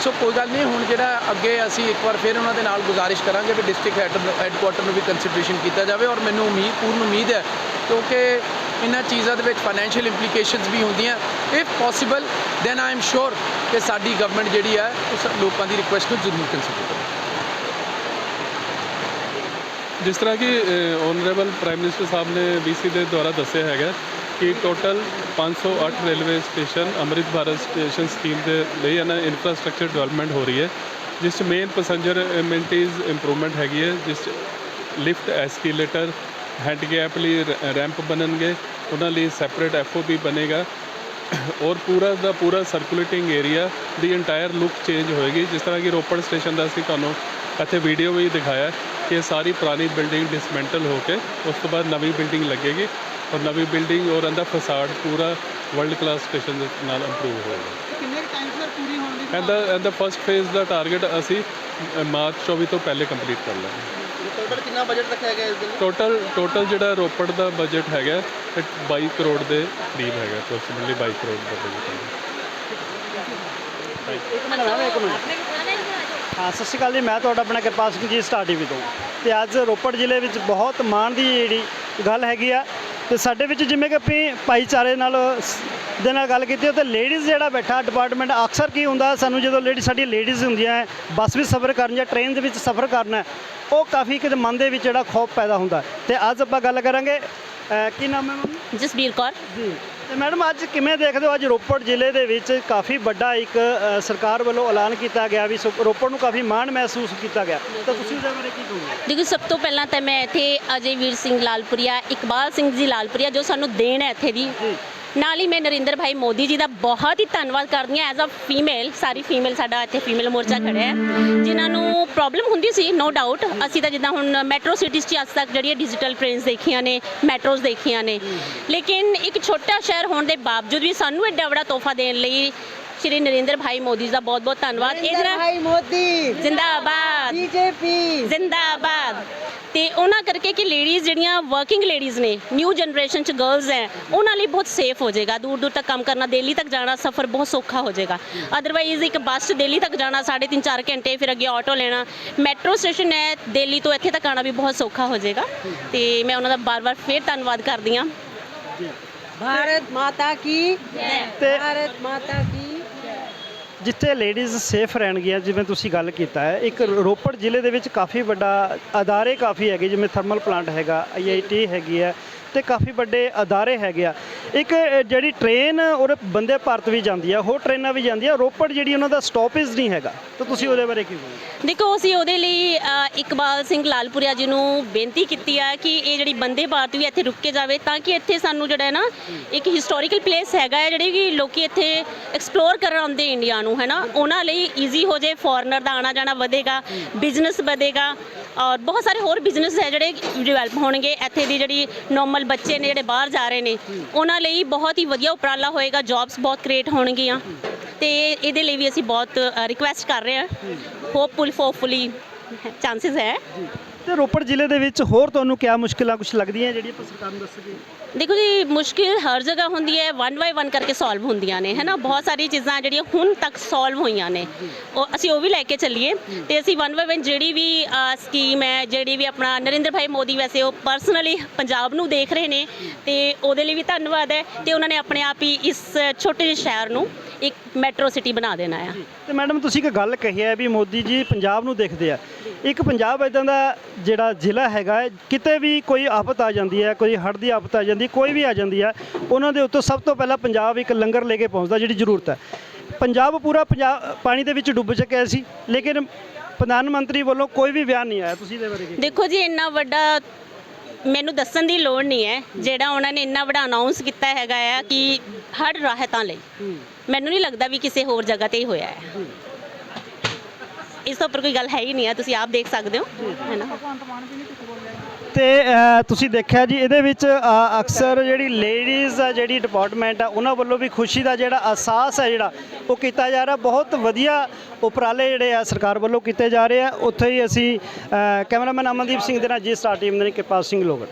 ਸੋ ਕੋਈ ਗੱਲ ਨਹੀਂ, ਹੁਣ ਜਿਹੜਾ ਅੱਗੇ ਅਸੀਂ ਇੱਕ ਵਾਰ ਫਿਰ ਉਹਨਾਂ ਦੇ ਨਾਲ ਗੁਜ਼ਾਰਿਸ਼ ਕਰਾਂਗੇ ਵੀ ਡਿਸਟ੍ਰਿਕਟ ਹੈੱਡਕੁਆਟਰ ਨੂੰ ਵੀ ਕੰਸੀਡਰੇਸ਼ਨ ਕੀਤਾ ਜਾਵੇ। ਔਰ ਮੈਨੂੰ ਪੂਰਨ ਉਮੀਦ ਹੈ ਕਿਉਂਕਿ ਇਹਨਾਂ ਚੀਜ਼ਾਂ ਦੇ ਵਿੱਚ ਫਾਈਨੈਂਸ਼ੀਅਲ ਇੰਪਲੀਕੇਸ਼ਨਸ ਵੀ ਹੁੰਦੀਆਂ। If possible then I am sure ਕਿ ਸਾਡੀ ਗਵਰਨਮੈਂਟ ਜਿਹੜੀ ਹੈ ਉਸ ਲੋਕਾਂ ਦੀ ਰਿਕੁਐਸਟ ਨੂੰ ਜ਼ਰੂਰ ਕੰਸੀਡਰ ਕਰੇ। ਜਿਸ ਤਰ੍ਹਾਂ ਕਿ ਓਨਰੇਬਲ ਪ੍ਰਾਈਮ ਮਿਨਿਸਟਰ ਸਾਹਿਬ ਨੇ BC ਦੇ ਦੁਆਰਾ ਦੱਸਿਆ ਹੈਗਾ ਕਿ ਟੋਟਲ 508 ਰੇਲਵੇ ਸਟੇਸ਼ਨ ਅੰਮ੍ਰਿਤ ਭਾਰਤ ਸਟੇਸ਼ਨ ਸਕੀਮ ਦੇ ਲਈ ਇਹਨਾਂ ਇਨਫਰਾਸਟ੍ਰਕਚਰ ਡਿਵੈਲਪਮੈਂਟ ਹੋ ਰਹੀ ਹੈ, ਜਿਸ 'ਚ ਮੇਨ ਪੈਸੰਜਰ ਐਮਿਨਿਟੀਜ਼ ਇੰਪਰੂਵਮੈਂਟ ਹੈਗੀ ਹੈ, ਜਿਸ 'ਚ ਲਿਫਟ, ਐਸਕੇਲੇਟਰ, ਹੈਂਡੀਕੈਪ ਲਈ ਰੈਂਪ ਬਣਨਗੇ, ਉਹਨਾਂ ਲਈ ਸੈਪਰੇਟ FOP ਬਣੇਗਾ ਔਰ ਪੂਰਾ ਦਾ ਪੂਰਾ ਸਰਕੂਲੇਟਿੰਗ ਏਰੀਆ ਦੀ ਇੰਟਾਇਰ ਲੁੱਕ ਚੇਂਜ ਹੋਏਗੀ। ਜਿਸ ਤਰ੍ਹਾਂ ਕਿ ਰੋਪੜ ਸਟੇਸ਼ਨ ਦਾ ਅਸੀਂ ਤੁਹਾਨੂੰ ਇੱਥੇ ਵੀਡੀਓ ਵੀ ਦਿਖਾਇਆ ਕਿ ਇਹ ਸਾਰੀ ਪੁਰਾਣੀ ਬਿਲਡਿੰਗ ਡਿਸਮੈਂਟਲ ਹੋ ਕੇ ਉਸ ਤੋਂ ਬਾਅਦ ਨਵੀਂ ਬਿਲਡਿੰਗ ਲੱਗੇਗੀ ਔਰ ਨਵੀਂ ਬਿਲਡਿੰਗ ਔਰ ਇਹਦਾ ਫਸਾਡ ਪੂਰਾ ਵਰਲਡ ਕਲਾਸ ਸਟੇਸ਼ਨ ਦੇ ਨਾਲ ਇੰਪਰੂਵ ਹੋਏਗਾ। ਕਿੰਨੇ ਟਾਈਮ ਸਰ ਪੂਰੀ ਹੋਣ ਦੀ ਇਹਦਾ ਫਸਟ ਫੇਜ਼ ਦਾ ਟਾਰਗੇਟ ਅਸੀਂ ਮਾਰਚ 24 ਤੋਂ ਪਹਿਲੇ ਕੰਪਲੀਟ ਕਰ ਲਾਂਗੇ। ਟੋਟਲ ਕਿੰਨਾ ਬਜਟ ਰੱਖਿਆ ਗਿਆ ਇਸ ਦੇ ਲਈ? ਟੋਟਲ ਜਿਹੜਾ ਰੋਪੜ ਦਾ ਬਜਟ ਹੈਗਾ 22 ਕਰੋੜ ਦੇ ਕਰੀਬ ਹੈਗਾ, ਅਪਰੋਕਸੀਮੇਟਲੀ 22 ਕਰੋੜ ਦਾ ਬਜਟ ਹੈ। ਹਾਂ, ਸਤਿ ਸ਼੍ਰੀ ਅਕਾਲ ਜੀ, ਮੈਂ ਤੁਹਾਡਾ ਆਪਣਾ ਕਿਰਪਾਲ ਸਿੰਘ ਜੀ, ਸਟਾਰ TV ਤੋਂ। ਤੇ ਅੱਜ ਰੋਪੜ ਜ਼ਿਲ੍ਹੇ ਵਿੱਚ ਬਹੁਤ ਮਾਣ ਦੀ ਜਿਹੜੀ ਗੱਲ ਹੈਗੀ ਆ, ਤੇ ਸਾਡੇ ਵਿੱਚ ਜਿਵੇਂ ਕਿ ਆਪਣੀ ਭਾਈਚਾਰੇ ਨਾਲ ਦੇ ਨਾਲ ਗੱਲ ਕੀਤੀ ਤੇ ਲੇਡੀਜ਼ ਜਿਹੜਾ ਬੈਠਾ ਡਿਪਾਰਟਮੈਂਟ, ਅਕਸਰ ਕੀ ਹੁੰਦਾ ਸਾਨੂੰ ਜਦੋਂ ਸਾਡੀਆਂ ਲੇਡੀਜ਼ ਹੁੰਦੀਆਂ ਹੈ ਬੱਸ ਵਿੱਚ ਸਫ਼ਰ ਕਰਨ ਜਾਂ ਟ੍ਰੇਨ ਦੇ ਵਿੱਚ ਸਫ਼ਰ ਕਰਨਾ, ਉਹ ਕਾਫੀ ਕਿਤੇ ਮਨ ਦੇ ਵਿੱਚ ਜਿਹੜਾ ਖੌਫ ਪੈਦਾ ਹੁੰਦਾ। ਤੇ ਅੱਜ ਆਪਾਂ ਗੱਲ ਕਰਾਂਗੇ, ਕੀ ਨਾਮ ਹੈ ਮੈਮ? ਜਸਬੀਰ ਕੌਰ ਜੀ। ਤੇ ਮੈਡਮ ਅੱਜ ਕਿਵੇਂ ਦੇਖਦੇ ਹੋ, ਅੱਜ ਰੋਪੜ ਜ਼ਿਲ੍ਹੇ ਦੇ ਵਿੱਚ ਕਾਫੀ ਵੱਡਾ ਇੱਕ ਸਰਕਾਰ ਵੱਲੋਂ ਐਲਾਨ ਕੀਤਾ ਗਿਆ ਵੀ ਰੋਪੜ ਨੂੰ ਕਾਫੀ ਮਾਣ ਮਹਿਸੂਸ ਕੀਤਾ ਗਿਆ, ਤਾਂ ਤੁਸੀਂ ਉਹਦੇ ਬਾਰੇ ਕੀ ਕਹੋਗੇ? ਦੇਖੋ, ਸਭ ਤੋਂ ਪਹਿਲਾਂ ਤਾਂ ਮੈਂ ਇੱਥੇ ਅਜੇ ਵੀਰ ਸਿੰਘ ਲਾਲਪੁਰੀਆ, ਇਕਬਾਲ ਸਿੰਘ ਜੀ ਲਾਲਪੁਰੀਆ ਜੋ ਸਾਨੂੰ ਦੇਣ ਹੈ ਇੱਥੇ ਦੀ, ਨਾਲ ਹੀ ਮੈਂ ਨਰਿੰਦਰ ਭਾਈ ਮੋਦੀ ਜੀ ਦਾ ਬਹੁਤ ਹੀ ਧੰਨਵਾਦ ਕਰਦੀ ਹਾਂ। ਐਜ਼ ਅ ਫੀਮੇਲ, ਸਾਰੀ ਫੀਮੇਲ, ਸਾਡਾ ਇੱਥੇ ਫੀਮੇਲ ਮੋਰਚਾ ਖੜਿਆ ਹੈ, ਜਿਨ੍ਹਾਂ ਨੂੰ ਪ੍ਰੋਬਲਮ ਹੁੰਦੀ ਸੀ, ਨੋ ਡਾਊਟ। ਅਸੀਂ ਤਾਂ ਜਿੱਦਾਂ ਹੁਣ ਮੈਟਰੋ ਸਿਟੀਜ਼ 'ਚ ਅੱਜ ਤੱਕ ਜਿਹੜੀਆਂ ਡਿਜੀਟਲ ਟ੍ਰੇਨਸ ਦੇਖੀਆਂ ਨੇ, ਮੈਟਰੋਜ਼ ਦੇਖੀਆਂ ਨੇ, ਲੇਕਿਨ ਇੱਕ ਛੋਟਾ ਸ਼ਹਿਰ ਹੋਣ ਦੇ ਬਾਵਜੂਦ ਵੀ ਸਾਨੂੰ ਐਡਾ ਵੱਡਾ ਤੋਹਫਾ ਦੇਣ ਲਈ ਸ਼੍ਰੀ ਨਰਿੰਦਰ ਭਾਈ ਮੋਦੀ ਦਾ ਬਹੁਤ ਬਹੁਤ ਧੰਨਵਾਦ। ਨਰਿੰਦਰ ਭਾਈ ਮੋਦੀ ਜ਼ਿੰਦਾਬਾਦ, BJP ਜ਼ਿੰਦਾਬਾਦ। ਤੇ ਉਹਨਾਂ ਕਰਕੇ ਕਿ ਲੇਡੀਜ਼ ਜਿਹੜੀਆਂ ਵਰਕਿੰਗ ਲੇਡੀਜ਼ ਨੇ, ਨਿਊ ਜਨਰੇਸ਼ਨ 'ਚ ਗਰਲਸ ਹੈ, ਉਹਨਾਂ ਲਈ ਬਹੁਤ ਸੇਫ ਹੋ ਜਾਏਗਾ। ਦੂਰ ਦੂਰ ਤੱਕ ਕੰਮ ਕਰਨਾ, ਦਿੱਲੀ ਤੱਕ ਜਾਣਾ, ਸਫ਼ਰ ਬਹੁਤ ਸੌਖਾ ਹੋ ਜਾਏਗਾ। ਅਦਰਵਾਈਜ਼ ਇੱਕ ਬੱਸ 'ਚ ਦਿੱਲੀ ਤੱਕ ਜਾਣਾ 3.5-4 ਘੰਟੇ, ਫਿਰ ਅੱਗੇ ਆਟੋ ਲੈਣਾ। ਮੈਟਰੋ ਸਟੇਸ਼ਨ ਹੈ ਦਿੱਲੀ ਤੋਂ ਇੱਥੇ ਤੱਕ ਆਉਣਾ ਵੀ ਬਹੁਤ ਸੌਖਾ ਹੋ ਜਾਏਗਾ। ਤੇ ਮੈਂ ਉਹਨਾਂ ਦਾ ਬਾਰ-ਬਾਰ ਫਿਰ ਧੰਨਵਾਦ ਕਰਦੀ ਹਾਂ। ਭਾਰਤ ਮਾਤਾ ਕੀ ਤੇ ਭਾਰਤ ਮਾਤਾ ਕੀ। ਜਿੱਥੇ ਲੇਡੀਜ਼ ਸੇਫ ਰਹਿਣਗੀਆਂ, ਜਿਵੇਂ ਤੁਸੀਂ ਗੱਲ ਕੀਤਾ ਹੈ, ਇੱਕ ਰੋਪੜ ਜ਼ਿਲ੍ਹੇ ਦੇ ਵਿੱਚ ਕਾਫੀ ਵੱਡਾ ਅਦਾਰੇ ਕਾਫੀ ਹੈਗੇ, ਜਿਵੇਂ ਥਰਮਲ ਪਲਾਂਟ ਹੈਗਾ, IIT ਹੈਗੀ ਹੈ, ਤੇ ਕਾਫੀ ਵੱਡੇ ਅਦਾਰੇ ਹੈਗੇ ਆ। ਇੱਕ ਜਿਹੜੀ ਟ੍ਰੇਨ ਔਰ ਬੰਦੇ ਭਾਰਤ ਵੀ ਜਾਂਦੀ ਆ, ਹੋਰ ਟ੍ਰੇਨਾਂ ਵੀ ਜਾਂਦੀਆਂ, ਰੋਪੜ ਜਿਹੜੀ ਉਹਨਾਂ ਦਾ ਸਟਾਪੇਜ ਨਹੀਂ ਹੈਗਾ, ਤਾਂ ਤੁਸੀਂ ਉਹਦੇ ਬਾਰੇ ਕੀ ਕਹੋਗੇ? ਦੇਖੋ, ਅਸੀਂ ਉਹਦੇ ਲਈ ਇਕਬਾਲ ਸਿੰਘ ਲਾਲਪੁਰੀਆ ਜੀ ਨੂੰ ਬੇਨਤੀ ਕੀਤੀ ਹੈ ਕਿ ਇਹ ਜਿਹੜੀ ਬੰਦੇ ਭਾਰਤ ਵੀ ਇੱਥੇ ਰੁਕ ਕੇ ਜਾਵੇ, ਤਾਂ ਕਿ ਇੱਥੇ ਸਾਨੂੰ ਜਿਹੜਾ ਹੈ ਨਾ ਇੱਕ ਹਿਸਟੋਰੀਕਲ ਪਲੇਸ ਹੈਗਾ ਹੈ, ਜਿਹੜੇ ਕਿ ਲੋਕੀ ਇੱਥੇ ਐਕਸਪਲੋਰ ਕਰਨ ਆਉਂਦੇ ਇੰਡੀਆ ਨੂੰ, ਹੈ ਨਾ, ਉਹਨਾਂ ਲਈ ਈਜ਼ੀ ਹੋ ਜਾਏ, ਫੋਰਨਰ ਦਾ ਆਉਣਾ ਜਾਣਾ ਵਧੇਗਾ, ਬਿਜ਼ਨਸ ਵਧੇਗਾ, ਔਰ ਬਹੁਤ ਸਾਰੇ ਹੋਰ ਬਿਜ਼ਨਸ ਹੈ ਜਿਹੜੇ ਡਿਵੈਲਪ ਹੋਣਗੇ। ਇੱਥੇ ਦੀ ਜਿਹੜੀ ਨੋਰਮਲ ਬੱਚੇ ਨੇ ਜਿਹੜੇ ਬਾਹਰ ਜਾ ਰਹੇ ਨੇ, ਉਹਨਾਂ ਲਈ ਬਹੁਤ ਹੀ ਵਧੀਆ ਉਪਰਾਲਾ ਹੋਏਗਾ, ਜੌਬਸ ਬਹੁਤ ਕ੍ਰੀਏਟ ਹੋਣਗੀਆਂ। ਤੇ ਇਹਦੇ ਲਈ ਵੀ ਅਸੀਂ ਬਹੁਤ ਰਿਕੁਐਸਟ ਕਰ ਰਹੇ ਹਾਂ। ਹੋਪਫੁਲੀ ਚਾਂਸਿਸ ਹੈ। ਤੇ ਰੋਪੜ ਜ਼ਿਲ੍ਹੇ ਦੇ ਵਿੱਚ ਹੋਰ ਤੁਹਾਨੂੰ ਕਿਆ ਮੁਸ਼ਕਿਲਾਂ ਕੁਝ ਲੱਗਦੀਆਂ ਜਿਹੜੀਆਂ ਆਪਾਂ ਸਰਕਾਰ ਨੂੰ ਦੱਸ ਸਕੀਏ? ਦੇਖੋ ਜੀ, ਮੁਸ਼ਕਿਲ ਹਰ ਜਗ੍ਹਾ ਹੁੰਦੀ ਹੈ, 1 ਬਾਏ 1 ਕਰਕੇ ਸੋਲਵ ਹੁੰਦੀਆਂ ਨੇ, ਹੈ ਨਾ। ਬਹੁਤ ਸਾਰੀ ਚੀਜ਼ਾਂ ਜਿਹੜੀਆਂ ਹੁਣ ਤੱਕ ਸੋਲਵ ਹੋਈਆਂ ਨੇ, ਅਸੀਂ ਉਹ ਵੀ ਲੈ ਕੇ ਚੱਲੀਏ। ਤੇ ਅਸੀਂ 1 ਬਾਏ 1 ਜਿਹੜੀ ਵੀ ਸਕੀਮ ਹੈ, ਜਿਹੜੀ ਵੀ ਆਪਣਾ ਨਰਿੰਦਰ ਭਾਈ ਮੋਦੀ, ਵੈਸੇ ਉਹ ਪਰਸਨਲੀ ਪੰਜਾਬ ਨੂੰ ਦੇਖ ਰਹੇ ਨੇ, ਤੇ ਉਹਦੇ ਲਈ ਵੀ ਧੰਨਵਾਦ ਹੈ। ਤੇ ਉਹਨਾਂ ਨੇ ਆਪਣੇ ਆਪ ਹੀ ਇਸ ਛੋਟੇ ਜਿਹੇ ਸ਼ਹਿਰ ਨੂੰ ਇੱਕ ਮੈਟਰੋ ਸਿਟੀ ਬਣਾ ਦੇਣਾ ਆ। ਤੇ ਮੈਡਮ ਤੁਸੀਂ ਇੱਕ ਗੱਲ ਕਹੀ ਹੈ ਵੀ ਮੋਦੀ ਜੀ ਪੰਜਾਬ ਨੂੰ ਦੇਖਦੇ ਆ। ਇੱਕ ਪੰਜਾਬ ਇਦਾਂ ਦਾ ਜਿਹੜਾ ਜ਼ਿਲ੍ਹਾ ਹੈਗਾ ਹੈ, ਕਿਤੇ ਵੀ ਕੋਈ ਆਫਤ ਆ ਜਾਂਦੀ ਹੈ, ਕੋਈ ਹੜ੍ਹ ਦੀ ਆਫਤ ਆ ਜਾਂਦੀ, ਕੋਈ ਵੀ ਆ ਜਾਂਦੀ ਹੈ, ਉਹਨਾਂ ਦੇ ਉੱਤੋਂ ਸਭ ਤੋਂ ਪਹਿਲਾਂ ਪੰਜਾਬ ਇੱਕ ਲੰਗਰ ਲੈ ਕੇ ਪਹੁੰਚਦਾ, ਜਿਹੜੀ ਜ਼ਰੂਰਤ ਹੈ। ਪੰਜਾਬ ਪੂਰਾ ਪਾਣੀ ਦੇ ਵਿੱਚ ਡੁੱਬ ਚੁੱਕਿਆ ਸੀ, ਲੇਕਿਨ ਪ੍ਰਧਾਨ ਮੰਤਰੀ ਵੱਲੋਂ ਕੋਈ ਵੀ ਬਿਆਨ ਨਹੀਂ ਆਇਆ। ਤੁਸੀਂ ਇਹਦੇ ਬਾਰੇ ਕੀ? ਦੇਖੋ ਜੀ, ਇੰਨਾ ਵੱਡਾ ਮੈਨੂੰ ਦੱਸਣ ਦੀ ਲੋੜ ਨਹੀਂ ਹੈ, ਜਿਹੜਾ ਉਹਨਾਂ ਨੇ ਇੰਨਾ ਵੱਡਾ ਅਨਾਉਂਸ ਕੀਤਾ ਹੈਗਾ ਆ ਕਿ ਹੜ੍ਹ ਰਾਹਤਾਂ ਲਈ, ਮੈਨੂੰ ਨਹੀਂ ਲੱਗਦਾ ਵੀ ਕਿਸੇ ਹੋਰ ਜਗ੍ਹਾ ਤੇ ਹੀ ਹੋਇਆ ਹੈ। ਇਸ ਤੋਂ ਉੱਪਰ ਕੋਈ ਗੱਲ ਹੈ ਹੀ ਨਹੀਂ ਹੈ, ਤੁਸੀਂ ਆਪ ਦੇਖ ਸਕਦੇ ਹੋ, ਹੈ ਨਾ। ਤੇ ਤੁਸੀਂ ਦੇਖਿਆ ਜੀ, ਇਹਦੇ ਵਿੱਚ ਅਕਸਰ ਜਿਹੜੀ ਲੇਡੀਜ਼ ਆ, ਜਿਹੜੀ ਡਿਪਾਰਟਮੈਂਟ ਆ, ਉਹਨਾਂ ਵੱਲੋਂ ਵੀ ਖੁਸ਼ੀ ਦਾ ਜਿਹੜਾ ਅਹਿਸਾਸ ਹੈ ਜਿਹੜਾ ਉਹ ਕੀਤਾ ਜਾ ਰਿਹਾ। ਬਹੁਤ ਵਧੀਆ ਉਪਰਾਲੇ ਜਿਹੜੇ ਆ ਸਰਕਾਰ ਵੱਲੋਂ ਕੀਤੇ ਜਾ ਰਹੇ ਆ। ਉੱਥੇ ਹੀ ਅਸੀਂ ਕੈਮਰਾਮੈਨ ਅਮਨਦੀਪ ਸਿੰਘ ਦੇ ਨਾਲ ਜੀ ਸਟਾਰ ਟੀਮ ਦੇ ਨਾਲ ਕਿਰਪਾਲ ਸਿੰਘ ਲੋਗੜ।